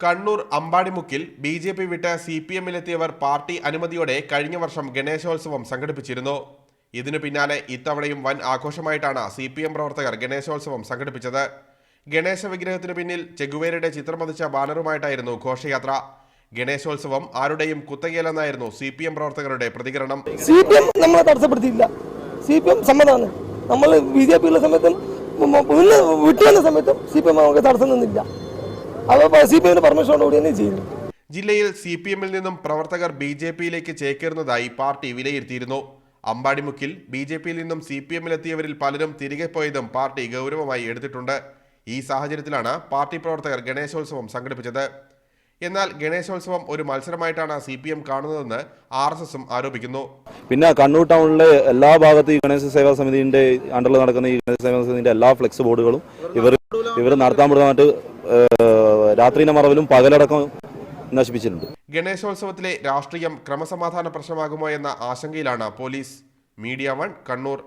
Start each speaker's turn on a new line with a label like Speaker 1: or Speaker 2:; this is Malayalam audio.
Speaker 1: കണ്ണൂർ അമ്പാടിമുക്കിൽ BJP വിട്ട് CPM-ലെത്തിയവർ പാർട്ടി അനുമതിയോടെ കഴിഞ്ഞ വർഷം ഗണേശോത്സവം സംഘടിപ്പിച്ചിരുന്നു. ഇതിനു പിന്നാലെ ഇത്തവണയും വൻ ആഘോഷമായിട്ടാണ് CPM പ്രവർത്തകർ ഗണേശോത്സവം സംഘടിപ്പിച്ചത്. ഗണേശ വിഗ്രഹത്തിനു പിന്നിൽ ചെഗുവേരയുടെ ചിത്രം പതിച്ച ബാനറുമായിട്ടായിരുന്നു ഘോഷയാത്ര. ഗണേശോത്സവം ആരുടെയും കുത്തകയല്ലെന്നായിരുന്നു CPM പ്രവർത്തകരുടെ പ്രതികരണം.
Speaker 2: CPM നമ്മളെ തടസ്സപ്പെടുത്തിയില്ല. CPM സമ്മതമാണ്. നമ്മൾ BJP ഉള്ള സമയത്തും വിട്ടുവന്ന സമയത്തും CPM നമുക്ക് തടസ്സം നിന്നില്ല.
Speaker 1: ജില്ലയിൽ CPM-ൽ നിന്നും പ്രവർത്തകർ BJP-യിലേക്ക് ചേക്കേറുന്നതായി പാർട്ടി വിലയിരുത്തിയിരുന്നു. അമ്പാടിമുക്കിൽ BJP-യിൽ നിന്നും CPM-ലെത്തിയവരിൽ പലരും തിരികെ പോയതും പാർട്ടി ഗൗരവമായി എടുത്തിട്ടുണ്ട്. ഈ സാഹചര്യത്തിലാണ് പാർട്ടി പ്രവർത്തകർ ഗണേശോത്സവം സംഘടിപ്പിച്ചത്. എന്നാൽ ഗണേശോത്സവം ഒരു മത്സരമായിട്ടാണ് CPM കാണുന്നതെന്ന് RSSും ആരോപിക്കുന്നു.
Speaker 3: പിന്നെ കണ്ണൂർ ടൗണിലെ എല്ലാ ഭാഗത്തും ഈ ഗണേശ സേവാ സമിതിയുടെ അണ്ടറിൽ നടക്കുന്ന ഈ ഗണേശ സേവാ സമിതിയുടെ എല്ലാ ഫ്ലെക്സ് ബോർഡുകളും ഇവർ നടത്താൻ പറ്റുന്നതായിട്ട് രാത്രിയുടെ മറവിലും പകലടക്കം നശിപ്പിച്ചിട്ടുണ്ട്.
Speaker 1: ഗണേശോത്സവത്തിലെ രാഷ്ട്രീയം ക്രമസമാധാന പ്രശ്നമാകുമോ എന്ന ആശങ്കയിലാണ് പോലീസ്. മീഡിയ 1 കണ്ണൂർ.